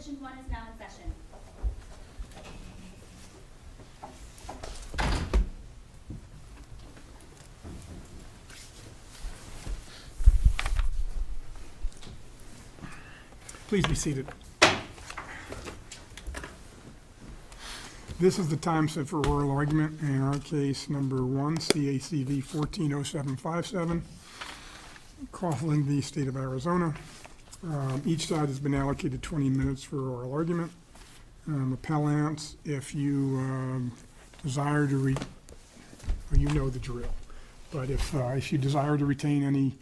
Deposition 1 is now in session. Please be seated. This is the time set for oral argument in our case number 1, CV140757, Coughlin v. State of Arizona. Each side has been allocated 20 minutes for oral argument. Appellants, if you desire to well, you know the drill, but if you desire to retain any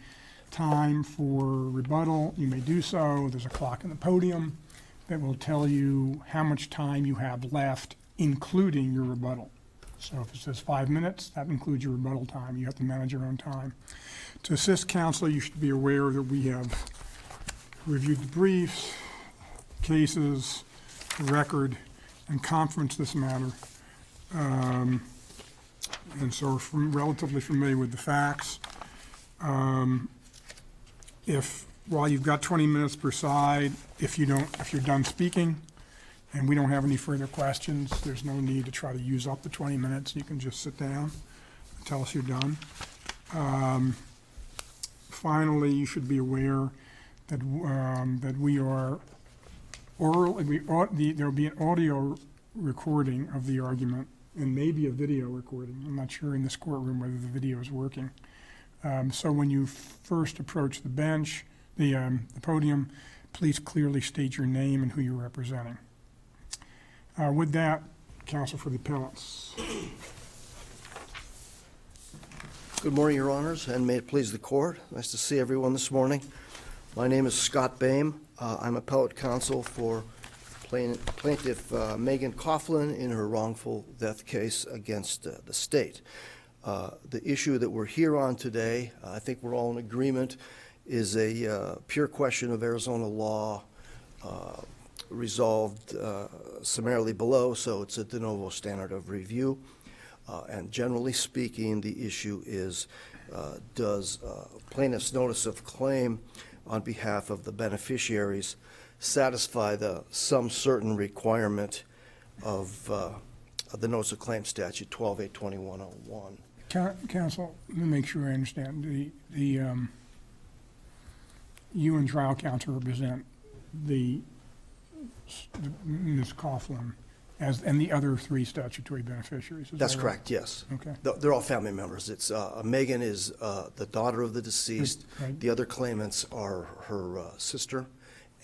time for rebuttal, you may do so. There's a clock in the podium that will tell you how much time you have left, including your rebuttal. So if it says 5 minutes, that includes your rebuttal time. You have to manage your own time. To assist counsel, you should be aware that we have reviewed the briefs, cases, the record, and conference this matter. And so we're relatively familiar with the facts. While you've got 20 minutes per side, if you're done speaking and we don't have any further questions, there's no need to try to use up the 20 minutes. You can just sit down and tell us you're done. Finally, you should be aware that we are there will be an audio recording of the argument and maybe a video recording. I'm not sure in this courtroom whether the video is working. So when you first approach the bench, the podium, please clearly state your name and who you're representing. With that, counsel for the appellants. Good morning, Your Honors, and may it please the court. Nice to see everyone this morning. My name is Scott Boehm. I'm appellate counsel for plaintiff Megan Coughlin in her wrongful death case against the state. The issue that we're here on today, I think we're all in agreement, is a pure question of Arizona law resolved summarily below, so it's a de novo standard of review. And generally speaking, the issue is, does plaintiff's notice of claim on behalf of the beneficiaries satisfy some certain requirement of the notice of claim statute 12-82101? Counsel, let me make sure I understand. You and trial counsel represent the Ms. Coughlin and the other 3 statutory beneficiaries. That's correct, yes. Okay. They're all family members. It's Megan is the daughter of the deceased. Right. The other claimants are her sister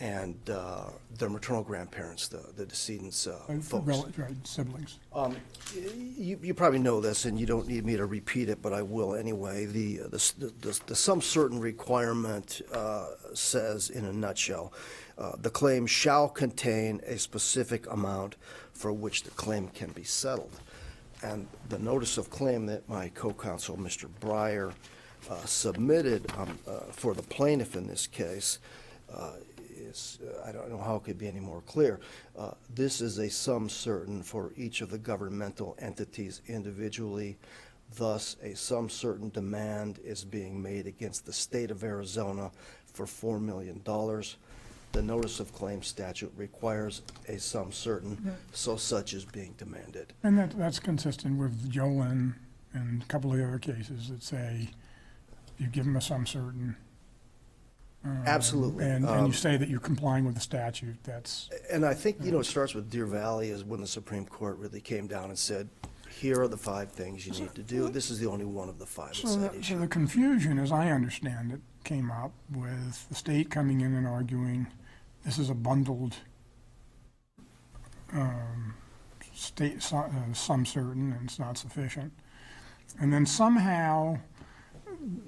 and their maternal grandparents, the decedent's folks. Right, siblings. You probably know this, and you don't need me to repeat it, but I will anyway. The some certain requirement says, in a nutshell, the claim shall contain a specific amount for which the claim can be settled. And the notice of claim that my co-counsel, Mr. Breyer, submitted for the plaintiff in this case is, I don't know how it could be any more clear. This is a sum certain for each of the governmental entities individually. Thus, a sum certain demand is being made against the state of Arizona for $4 million. The notice of claim statute requires a sum certain, so such is being demanded. And that's consistent with Jolin and a couple of the other cases that say you give them a sum certain. Absolutely. And you say that you're complying with the statute. That's. And I think, it starts with Deer Valley is when the Supreme Court really came down and said, here are the 5 things you need to do. This is the only one of the 5 that's So at issue. the confusion, as I understand it, came up with the state coming in and arguing this is a bundled state sum certain and it's not sufficient. And then somehow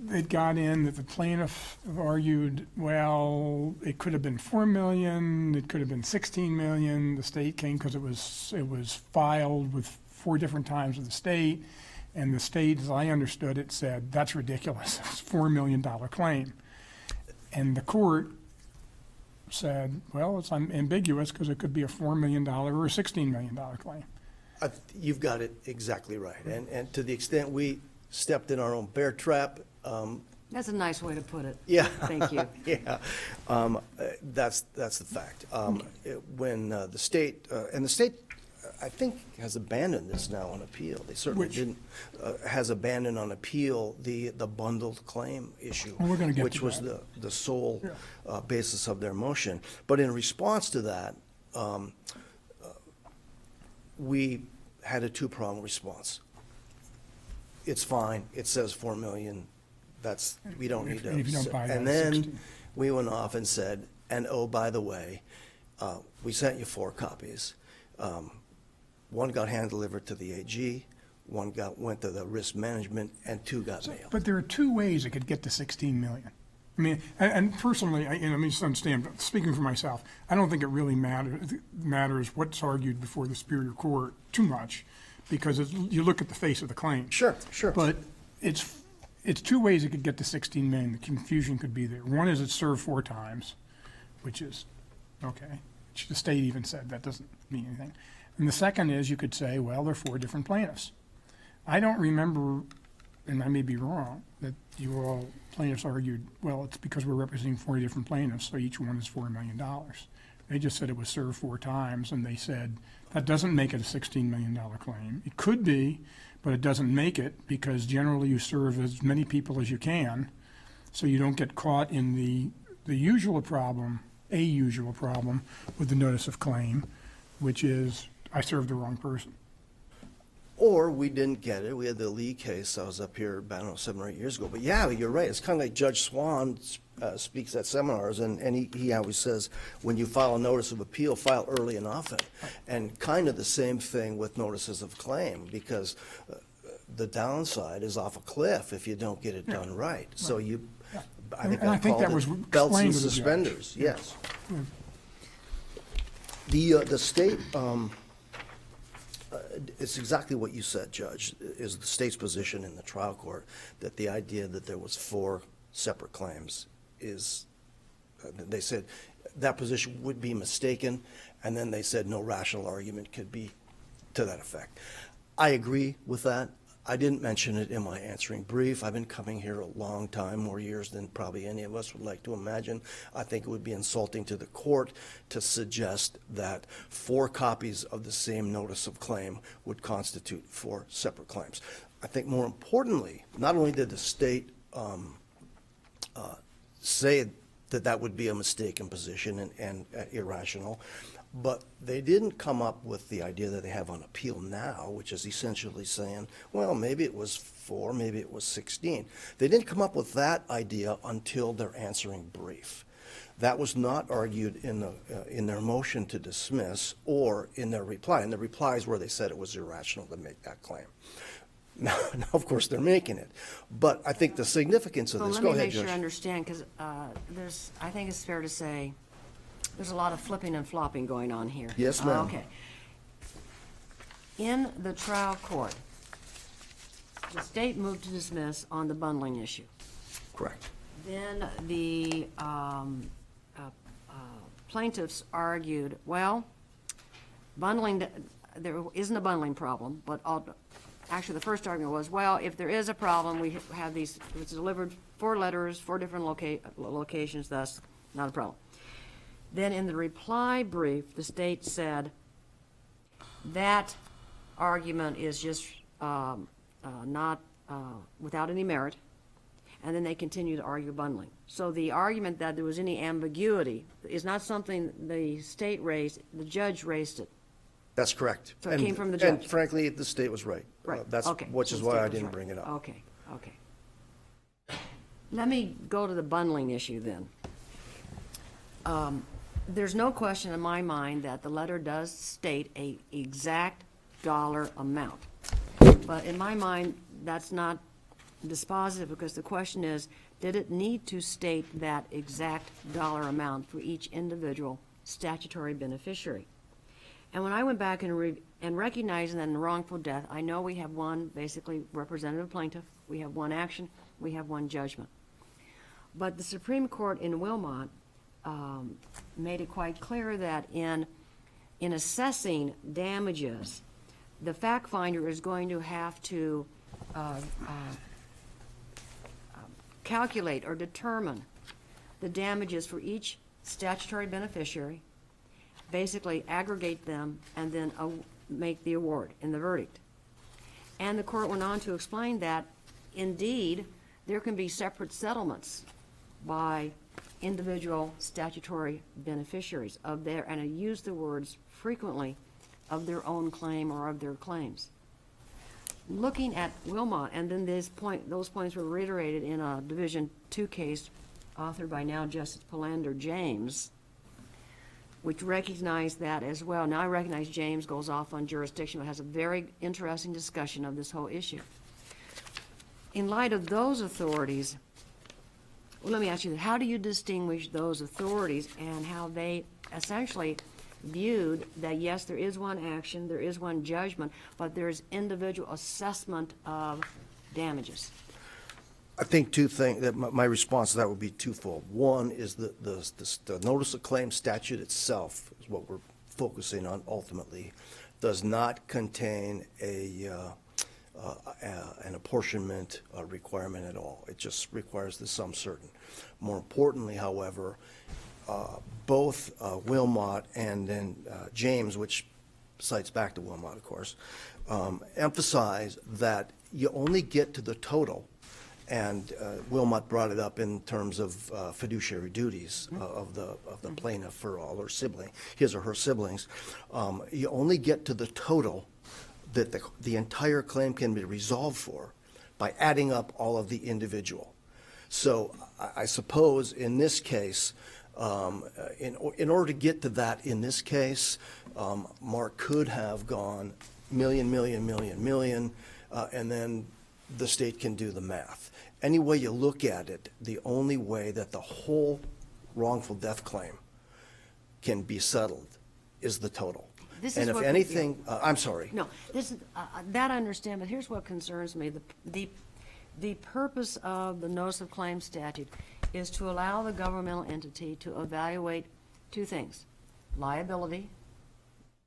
it got in that the plaintiff argued, well, it could have been $4 million, it could have been $16 million. The state came because it was filed with 4 different times with the state, and the state, as I understood it, said that's ridiculous. It's a $4 million claim, and the court said, well, it's ambiguous because it could be a $4 million or a $16 million claim. You've got it exactly right. And to the extent we stepped in our own bear trap, That's a nice way to put it. Yeah. Thank you. Yeah, that's the fact. When the state, and the state, I think, has abandoned this now on appeal. They certainly Which? didn't, has abandoned on appeal the bundled claim issue. Well, we're gonna get which to was that. the sole Yeah. basis of their motion. But in response to that, we had a two-pronged response. It's fine, it says 4 million, we don't need to. And if you don't buy that, And it's then 16. we went off and said, and oh, by the way, we sent you 4 copies. One got hand-delivered to the AG, one went to the risk management, and 2 got mailed. But there are two ways it could get to 16 million. I mean, and personally, and let me just understand, speaking for myself, I don't think it really matters what's argued before the Superior Court too much, because you look at the face of the claim. Sure, sure. But it's two ways it could get to 16 million. The confusion could be there. One is it's served 4 times, which is, okay. The state even said that doesn't mean anything. And the second is you could say, well, there are 4 different plaintiffs. I don't remember, and I may be wrong, that you all plaintiffs argued, well, it's because we're representing 4 different plaintiffs, so each one is $4 million. They just said it was served 4 times, and they said that doesn't make it a $16 million claim. It could be, but it doesn't make it because generally you serve as many people as you can, so you don't get caught in the usual problem, a usual problem with the notice of claim, which is I served the wrong person. Or we didn't get it. We had the Lee case. I was up here, I don't know, 7 or 8 years ago. But yeah, you're right. It's kind of like Judge Swan speaks at seminars, and he always says, when you file a notice of appeal, file early and often. And kind of the same thing with notices of claim, because the downside is off a cliff if you don't get it done right. So you, I think And I I think called that was it belts and explained to the judge. suspenders. Yes. The state, it's exactly what you said, Judge, is the state's position in the trial court, that the idea that there was 4 separate claims is, they said that position would be mistaken, and then they said no rational argument could be to that effect. I agree with that. I didn't mention it in my answering brief. I've been coming here a long time, more years than probably any of us would like to imagine. I think it would be insulting to the court to suggest that 4 copies of the same notice of claim would constitute 4 separate claims. I think more importantly, not only did the state say that that would be a mistaken position and irrational, but they didn't come up with the idea that they have on appeal now, which is essentially saying, well, maybe it was 4, maybe it was 16. They didn't come up with that idea until their answering brief. That was not argued in their motion to dismiss or in their reply. And the reply is where they said it was irrational to make that claim. Now, of course, they're making it. But I think the significance of Well, this, let go me ahead, make sure I Judge. understand, because I think it's fair to say there's a lot of flipping and flopping going on here. Yes, ma'am. Okay. In the trial court, the state moved to dismiss on the bundling issue. Correct. Then the plaintiffs argued, well, bundling, there isn't a bundling problem, but actually the first argument was, well, if there is a problem, we have these, it's delivered 4 letters, 4 different locations, thus not a problem. Then in the reply brief, the state said that argument is just not without any merit, and then they continue to argue bundling. So the argument that there was any ambiguity is not something the state raised, the judge raised it. That's correct. So it And- came from the And judge. frankly, the state was right. Right, That's, okay. which So is the why state I was didn't right. bring it up. Okay. Let me go to the bundling issue then. There's no question in my mind that the letter does state a exact dollar amount. But in my mind, that's not dispositive, because the question is, did it need to state that exact dollar amount for each individual statutory beneficiary? And when I went back and recognizing that in wrongful death, I know we have one basically representative plaintiff, we have one action, we have one judgment. But the Supreme Court in Wilmot made it quite clear that in assessing damages, the fact finder is going to have to calculate or determine the damages for each statutory beneficiary, basically aggregate them, and then make the award in the verdict. And the court went on to explain that, indeed, there can be separate settlements by individual statutory beneficiaries of their, and I use the words frequently, of their own claim or of their claims. Looking at Wilmot, and then those points were reiterated in a Division II case authored by now Justice Philander James, which recognized that as well. Now, I recognize James goes off on jurisdiction, but has a very interesting discussion of this whole issue. In light of those authorities, well, let me ask you, how do you distinguish those authorities and how they essentially viewed that, yes, there is one action, there is one judgment, but there's individual assessment of damages? I think two things, that my response to that would be twofold. One is the notice of claim statute itself is what we're focusing on ultimately, does not contain an apportionment requirement at all. It just requires the sum certain. More importantly, however, both Wilmot and then James, which cites back to Wilmot, of course, emphasize that you only get to the total, and Wilmot brought it up in terms of fiduciary duties of the plaintiff for all her siblings, his or her siblings. You only get to the total that the entire claim can be resolved for by adding up all of the individual. So I suppose in this case, in order to get to that in this case, Mark could have gone million, and then the state can do the math. Any way you look at it, the only way that the whole wrongful death claim can be settled is the total. And if anything, I'm sorry. No, this is, that I understand, but here's what concerns me. The purpose of the notice of claim statute is to allow the governmental entity to evaluate two things: liability,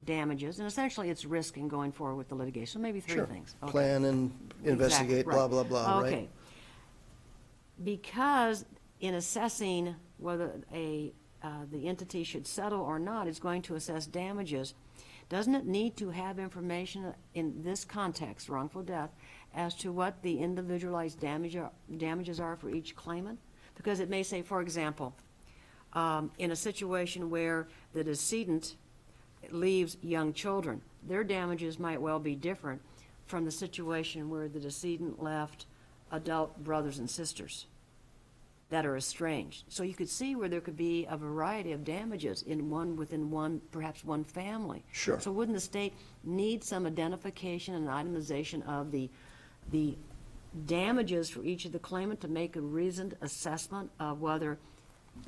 damages, and essentially its risk in going forward with the litigation. Maybe three Sure. things. Okay. Plan and investigate, Exactly, blah, right. blah, blah, right? Okay. Because in assessing whether the entity should settle or not, it's going to assess damages. Doesn't it need to have information in this context, wrongful death, as to what the individualized damages are for each claimant? Because it may say, for example, in a situation where the decedent leaves young children, their damages might well be different from the situation where the decedent left adult brothers and sisters that are estranged. So you could see where there could be a variety of damages within one, perhaps one family. Sure. So wouldn't the state need some identification and itemization of the damages for each of the claimant to make a reasoned assessment of whether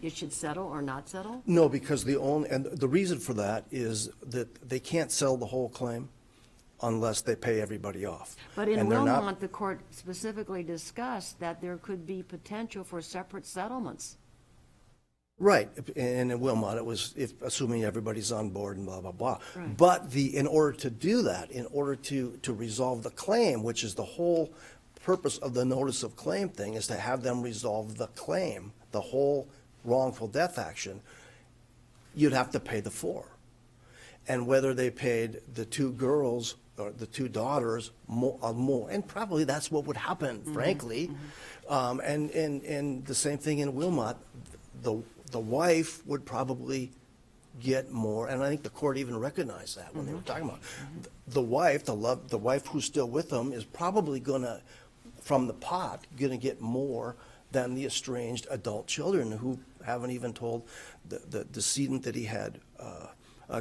it should settle or not settle? No, because the reason for that is that they can't settle the whole claim unless they pay everybody off. But in And they're not- Wilmot, the court specifically discussed that there could be potential for separate settlements. Right, and in Wilmot, it was assuming everybody's on board and blah, blah, blah. Right. But in order to do that, in order to resolve the claim, which is the whole purpose of the notice of claim thing, is to have them resolve the claim, the whole wrongful death action, you'd have to pay the four. And whether they paid the two girls or the two daughters more, and probably that's what would happen, frankly. And the same thing in Wilmot, the wife would probably get more, and I think the court even recognized that when they were talking about it. The wife who's still with them is probably gonna, from the pot, gonna get more than the estranged adult children who haven't even told the decedent that he had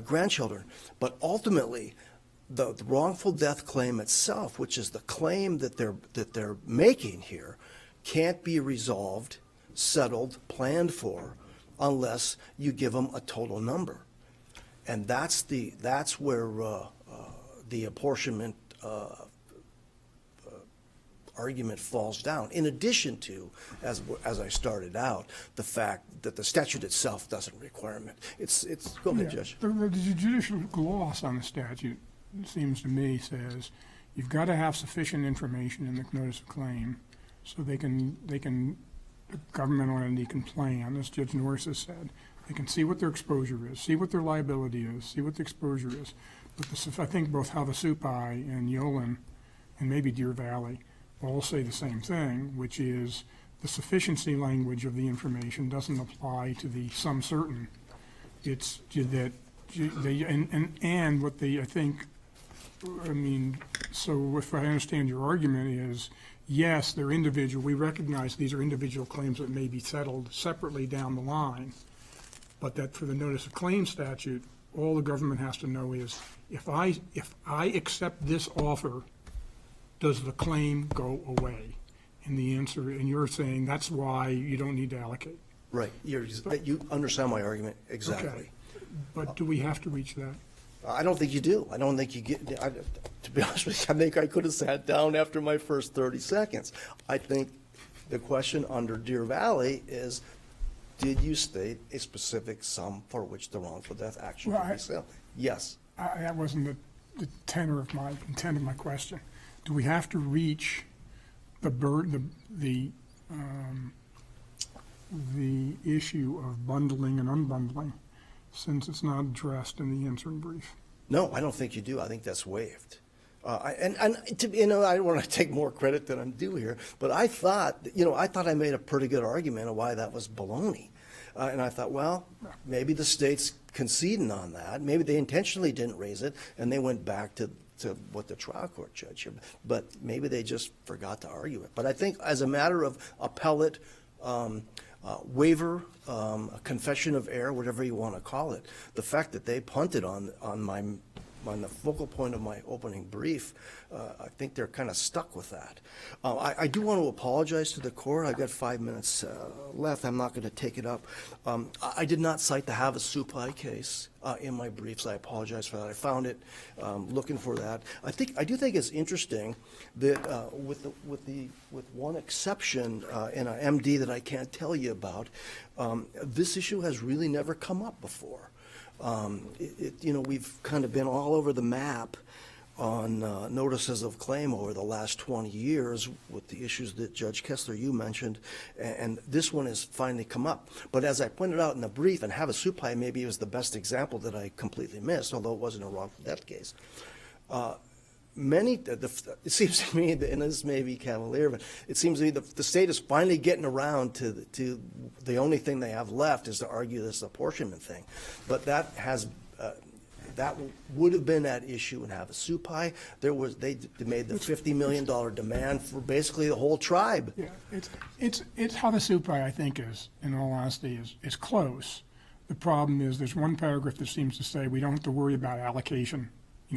grandchildren. But ultimately, the wrongful death claim itself, which is the claim that they're making here, can't be resolved, settled, planned for, unless you give them a total number. And that's where the apportionment argument falls down, in addition to, as I started out, the fact that the statute itself doesn't require it. Go ahead, Judge. The judicial gloss on the statute, it seems to me, says you've got to have sufficient information in the notice of claim so they can a governmental entity can plan, as Judge Norris has said. They can see what their exposure is, see what their liability is, see what the exposure is. But I think both Havasupai and Yolen, and maybe Deer Valley, all say the same thing, which is the sufficiency language of the information doesn't apply to the some certain. It's that they, and what they, I think, I mean, so if I understand your argument is, yes, they're individual, we recognize these are individual claims that may be settled separately down the line, but that for the notice of claim statute, all the government has to know is, if I accept this offer, does the claim go away? And the answer, and you're saying that's why you don't need to allocate. Right, you understand my argument exactly. Okay. But do we have to reach that? I don't think you do. I don't think you get, to be honest with you, I think I could have sat down after my first 30 seconds. I think the question under Deer Valley is, did you state a specific sum for which the wrongful death action Well, can be settled? Yes. That wasn't the tenor of my intent of my question. Do we have to reach the issue of bundling and unbundling, since it's not addressed in the answering brief? No, I don't think you do. I think that's waived. And I don't want to take more credit than I'm due here, but I thought I made a pretty good argument of why that was baloney. And I thought, well, maybe the state's conceding on that. Maybe they intentionally didn't raise it, and they went back to what the trial court judge here. But maybe they just forgot to argue it. But I think as a matter of appellate waiver, a confession of error, whatever you want to call it, the fact that they punted on the focal point of my opening brief, I think they're kind of stuck with that. I do want to apologize to the court. I've got 5 minutes left. I'm not going to take it up. I did not cite the Havasupai case in my briefs. I apologize for that. I found it looking for that. I do think it's interesting that with one exception in an MD that I can't tell you about, this issue has really never come up before. We've kind of been all over the map on notices of claim over the last 20 years with the issues that Judge Kessler, you mentioned, and this one has finally come up. But as I pointed out in the brief, and Havasupai maybe was the best example that I completely missed, although it wasn't a wrongful death case. It seems to me, and this may be cavalier, but it seems to me the state is finally getting around to the only thing they have left is to argue this apportionment thing. But that would have been at issue in Havasupai. They made the $50 million demand for basically the whole tribe. Yeah, it's Havasupai, I think, is, in all honesty, is close. The problem is there's one paragraph that seems to say we don't have to worry about allocation.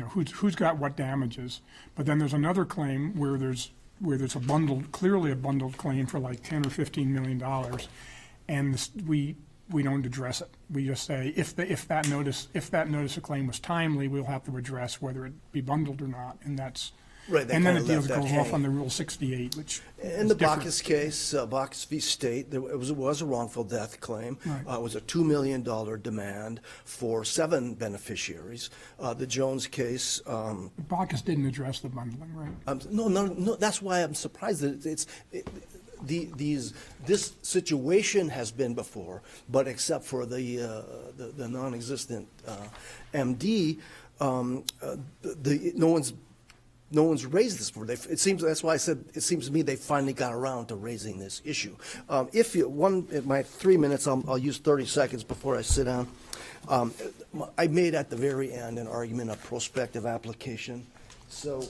Who's got what damages, but then there's another claim where there's clearly a bundled claim for like $10 or $15 million, and we don't address it. We just say if that notice of claim was timely, we'll have to address whether it be bundled or not, and that's. Right, and then it goes off on the Rule 68, which in the Bacchus case, Bacchus v. State, it was a wrongful death claim. Right. It was a $2 million demand for 7 beneficiaries. The Jones case. Bacchus didn't address the bundling, right? No. That's why I'm surprised that this situation has been before, but except for the non-existent MD, no one's raised this before. That's why I said it seems to me they finally got around to raising this issue. In my 3 minutes, I'll use 30 seconds before I sit down. I made at the very end an argument of prospective application. So,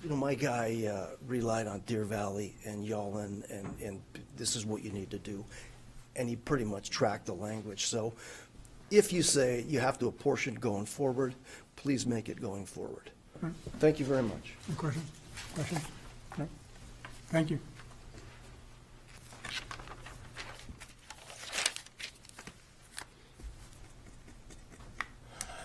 my guy relied on Deer Valley and Yolen, and this is what you need to do, and he pretty much tracked the language. So, if you say you have to apportion going forward, please make it going forward. Right. Thank you very much. Question? No. Thank you.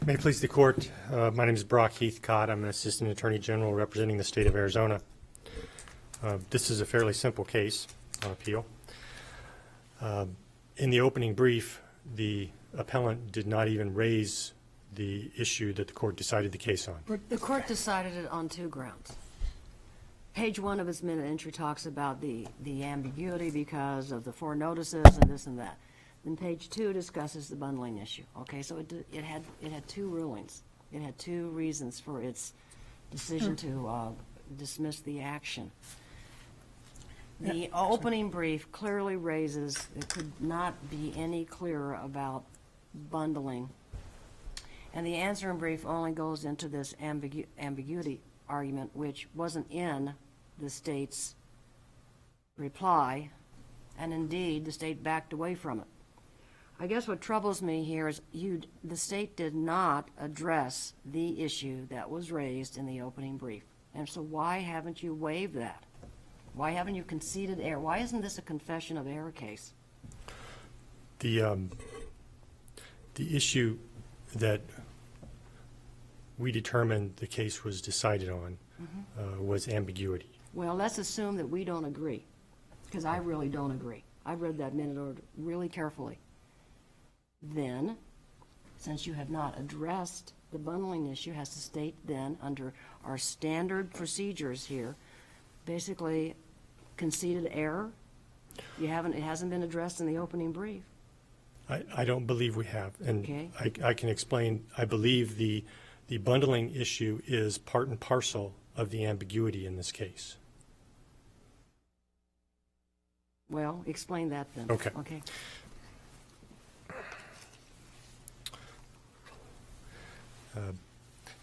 May it please the court, my name is Brock Heathcott. I'm an assistant attorney general representing the state of Arizona. This is a fairly simple case on appeal. In the opening brief, the appellant did not even raise the issue that the court decided the case on. The court decided it on 2 grounds. page 1 of its minute entry talks about the ambiguity because of the 4 notices and this and that. Then page 2 discusses the bundling issue. Okay, so it had 2 rulings. It had 2 reasons for its decision to dismiss the action. The opening brief clearly raises, it could not be any clearer about bundling. And the answering brief only goes into this ambiguity argument, which wasn't in the state's reply, and indeed, the state backed away from it. I guess what troubles me here is the state did not address the issue that was raised in the opening brief. And so why haven't you waived that? Why haven't you conceded error? Why isn't this a confession of error case? The issue that we determined the case was decided on was ambiguity. Well, let's assume that we don't agree, because I really don't agree. I read that minute order really carefully. Then, since you have not addressed the bundling issue, has the state then, under our standard procedures here, basically conceded error? It hasn't been addressed in the opening brief. I don't believe we have, and Okay. I can explain. I believe the bundling issue is part and parcel of the ambiguity in this case. Well, explain that then. Okay. Okay.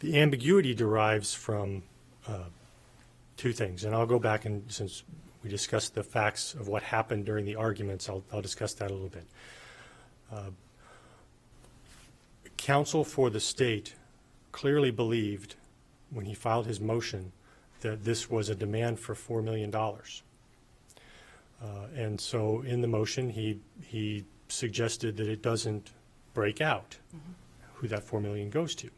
The ambiguity derives from 2 things, and I'll go back, and since we discussed the facts of what happened during the arguments, I'll discuss that a little bit. Counsel for the state clearly believed, when he filed his motion, that this was a demand for $4 million. And so in the motion, he suggested that it doesn't break out who that $4 million goes to.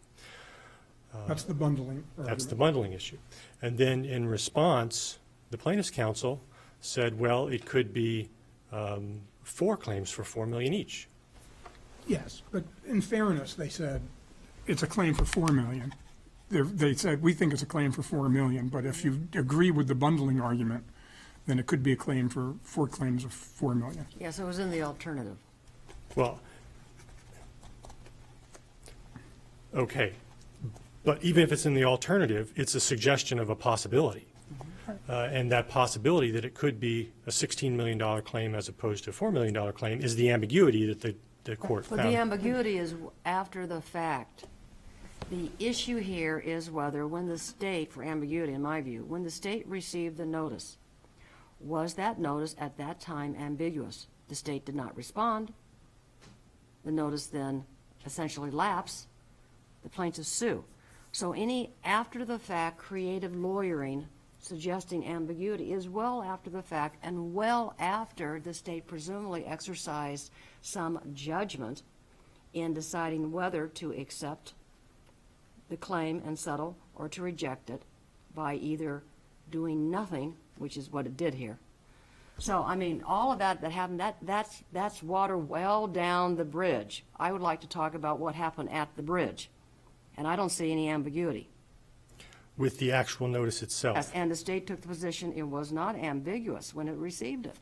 That's the bundling That's argument. the bundling issue. And then in response, the plaintiff's counsel said, well, it could be 4 claims for $4 million each. Yes, but in fairness, they said it's a claim for $4 million. They said, we think it's a claim for $4 million, but if you agree with the bundling argument, then it could be a claim for 4 claims of $4 million. Yeah, so it was in the alternative. Well, okay. But even if it's in the alternative, it's a suggestion of a possibility. And that possibility that it could be a $16 million claim as opposed to a $4 million claim is the ambiguity that the court But found. the ambiguity is after the fact. The issue here is whether when the state, for ambiguity in my view, when the state received the notice, was that notice at that time ambiguous? The state did not respond. The notice then essentially lapsed. The plaintiffs sue. So any after-the-fact creative lawyering suggesting ambiguity is well after the fact and well after the state presumably exercised some judgment in deciding whether to accept the claim and settle or to reject it by either doing nothing, which is what it did here. So, I mean, all of that happened, that's water well down the bridge. I would like to talk about what happened at the bridge, and I don't see any ambiguity. With the actual notice itself. Yes, and the state took the position it was not ambiguous when it received it.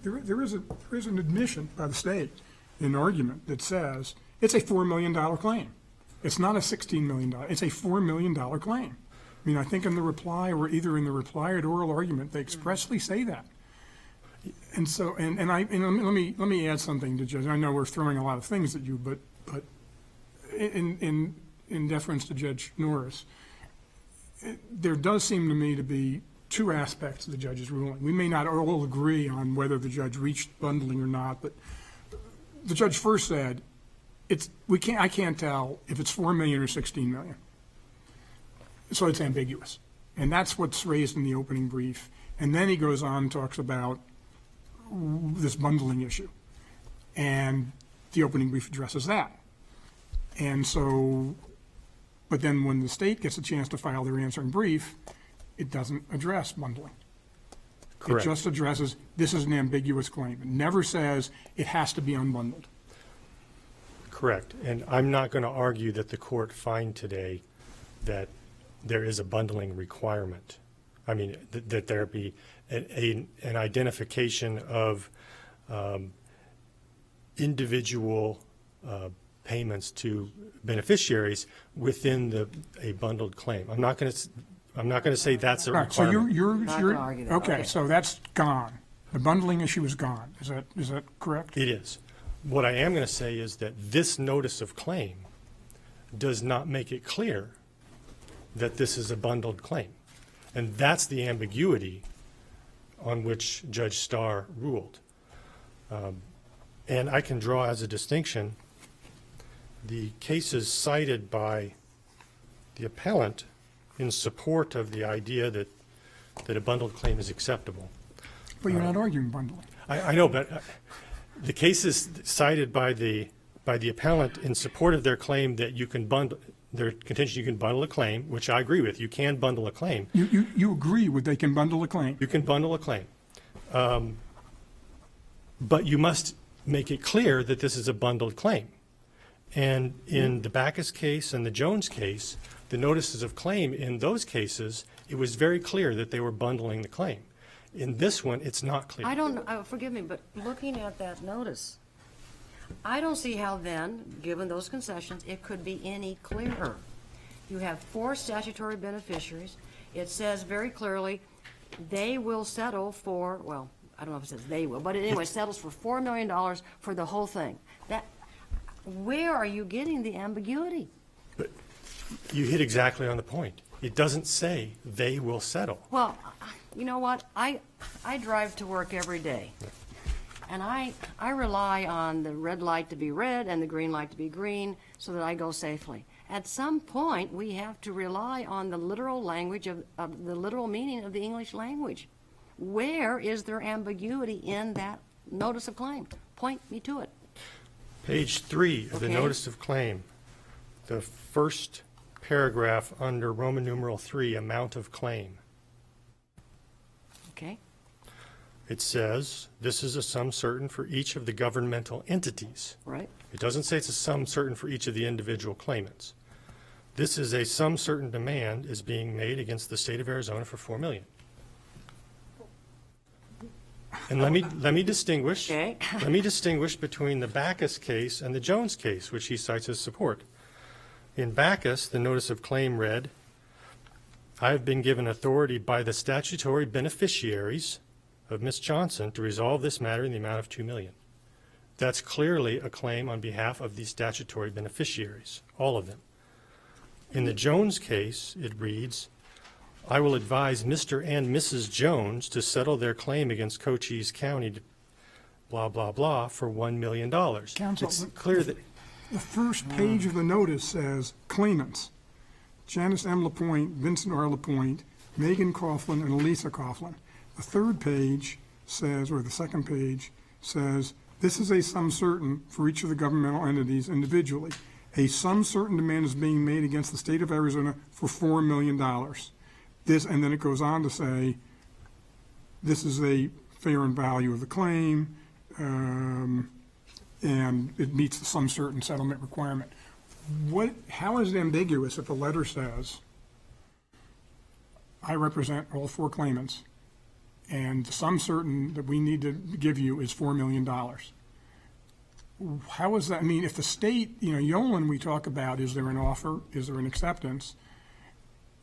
There is an admission by the state in an argument that says it's a $4 million claim. It's not a $16 million, it's a $4 million claim. I mean, I think in the reply, or either in the reply or oral argument, they expressly say that. And so, and let me add something to Judge. I know we're throwing a lot of things at you, but in deference to Judge Norris, there does seem to me to be 2 aspects of the judge's ruling. We may not all agree on whether the judge reached bundling or not, but the judge first said, I can't tell if it's $4 million or $16 million. So it's ambiguous. And that's what's raised in the opening brief. And then he goes on and talks about this bundling issue. And the opening brief addresses that. And so, but then when the state gets a chance to file their answering brief, it doesn't address bundling. Correct. It just addresses, this is an ambiguous claim. It never says it has to be unbundled. Correct. And I'm not going to argue that the court find today that there is a bundling requirement. I mean, that there be an identification of individual payments to beneficiaries within a bundled claim. I'm not going to say that's a Right, so requirement. Not gonna argue that. okay, Okay. so that's gone. The bundling issue is gone. Is that correct? It is. What I am going to say is that this notice of claim does not make it clear that this is a bundled claim. And that's the ambiguity on which Judge Starr ruled. And I can draw as a distinction the cases cited by the appellant in support of the idea that a bundled claim is acceptable. But you're not arguing bundling. I know, but the cases cited by the appellant in support of their claim that you can bundle, their contention you can bundle a claim, which I agree with, you can bundle a claim. You agree with they can bundle a claim? You can bundle a claim. But you must make it clear that this is a bundled claim. And in the Backus case and the Jones case, the notices of claim in those cases, it was very clear that they were bundling the claim. In this one, it's not clear. I don't, forgive me, but looking at that notice, I don't see how then, given those concessions, it could be any clearer. You have 4 statutory beneficiaries. It says very clearly, they will settle for, well, I don't know if it says they will, but anyway, settles for $4 million for the whole thing. Where are you getting the ambiguity? But you hit exactly on the point. It doesn't say they will settle. Well, you know what? I drive to work every day. And I rely on the red light to be red and the green light to be green so that I go safely. At some point, we have to rely on the literal language of the literal meaning of the English language. Where is there ambiguity in that notice of claim? Point me to it. Page 3 of the Okay. notice of claim, the first paragraph under Roman numeral 3, amount of claim. Okay? It says, this is a sum certain for each of the governmental entities. Right? It doesn't say it's a sum certain for each of the individual claimants. This is a sum certain demand is being made against the state of Arizona for $4 million. And let me distinguish. Okay. Let me distinguish between the Backus case and the Jones case, which he cites as support. In Backus, the notice of claim read, I have been given authority by the statutory beneficiaries of Ms. Johnson to resolve this matter in the amount of $2 million. That's clearly a claim on behalf of the statutory beneficiaries, all of them. In the Jones case, it reads, I will advise Mr. and Mrs. Jones to settle their claim against Cochise County, blah, blah, blah, for $1 million. Counsel, It's clear that, The first page of the notice says claimants, Janice M. LaPointe, Vincent R. LaPointe, Megan Coughlin, and Elisa Coughlin. The third page says, or the second page says, this is a sum certain for each of the governmental entities individually. A sum certain demand is being made against the state of Arizona for $4 million. This, and then it goes on to say, this is a fair and value of the claim, and it meets the sum certain settlement requirement. How is it ambiguous if the letter says, I represent all 4 claimants, and the sum certain that we need to give you is $4 million? How is that? I mean, if the state, Yolen we talk about, is there an offer, is there an acceptance?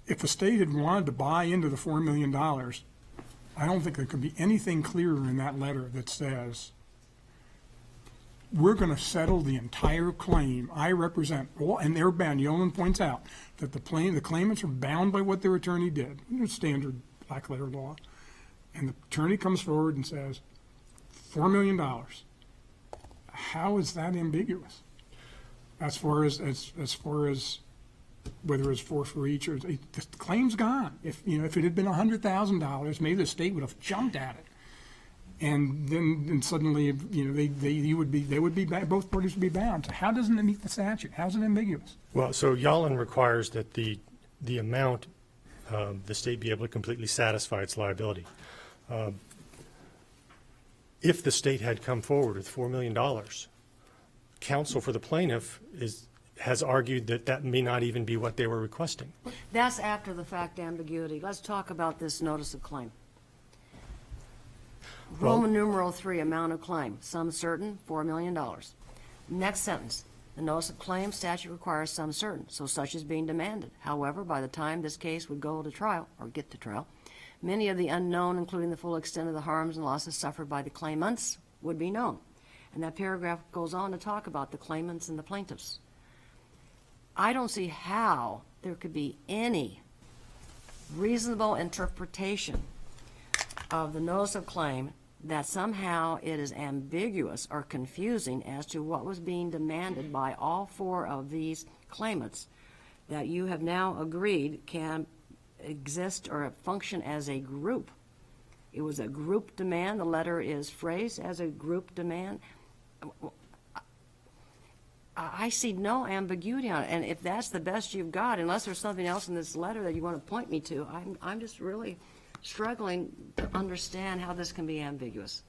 If the state had wanted to buy into the $4 million, I don't think there could be anything clearer in that letter that says, we're going to settle the entire claim. I represent all, and they're bound. Yolen points out that the claimants are bound by what their attorney did. Standard black letter law. And the attorney comes forward and says, $4 million. How is that ambiguous? As far as whether it's 4 for each or the claim's gone. If it had been $100,000, maybe the state would have jumped at it. And then suddenly, they would be both parties would be bound. So how doesn't it meet the statute? How's it ambiguous? well, so Yolen requires that the amount, the state be able to completely satisfy its liability. If the state had come forward with $4 million, counsel for the plaintiff has argued that that may not even be what they were requesting. That's after the fact ambiguity. Let's talk about this notice of claim. Roman numeral 3, amount of claim, sum certain, $4 million. Next sentence, the notice of claim statute requires sum certain, so such is being demanded. However, by the time this case would go to trial, or get to trial, many of the unknown, including the full extent of the harms and losses suffered by the claimants, would be known. And that paragraph goes on to talk about the claimants and the plaintiffs. I don't see how there could be any reasonable interpretation of the notice of claim that somehow it is ambiguous or confusing as to what was being demanded by all 4 of these claimants that you have now agreed can exist or function as a group. It was a group demand. The letter is phrased as a group demand. I see no ambiguity on it, and if that's the best you've got, unless there's something else in this letter that you want to point me to, I'm just really struggling to understand how this can be ambiguous.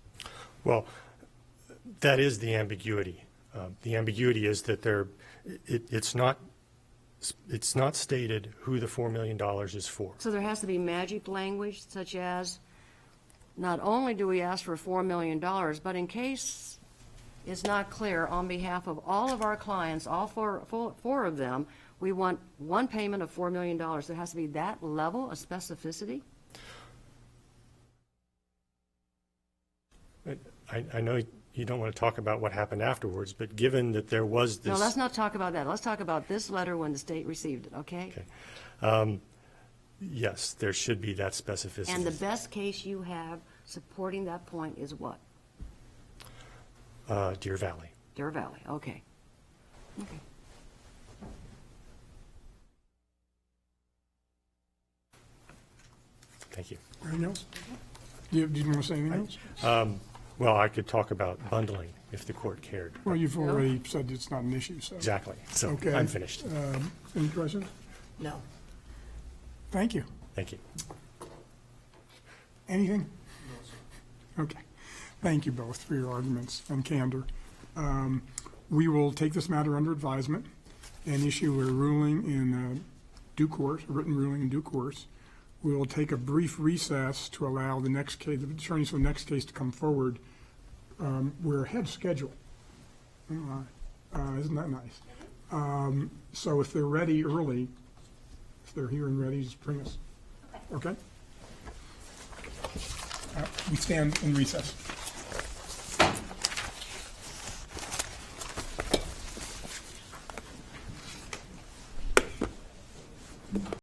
Well, that is the ambiguity. The ambiguity is that it's not stated who the $4 million is for. So there has to be magic language such as, not only do we ask for $4 million, but in case it's not clear, on behalf of all of our clients, all four of them, we want one payment of $4 million. There has to be that level of specificity? I know you don't want to talk about what happened afterwards, but given that there was this... No, let's not talk about that. Let's talk about this letter when the state received it, okay? Okay. Yes, there should be that specificity. And the best case you have supporting that point is what? Deer Valley. Deer Valley, okay. Okay. Thank you. Anything else? Did you want to say anything else? Well, I could talk about bundling if the court cared. Well, you've already said it's not an issue, so. Exactly. So Okay. I'm finished. Any questions? No. Thank you. Thank you. Anything? Okay. Thank you both for your arguments and candor. We will take this matter under advisement and issue a ruling in due course, a written ruling in due course. We will take a brief recess to allow the next case, the attorneys for the next case to come forward. We're ahead of schedule. Isn't that nice? So if they're ready early, if they're here and ready, just bring us. Okay? We stand in recess.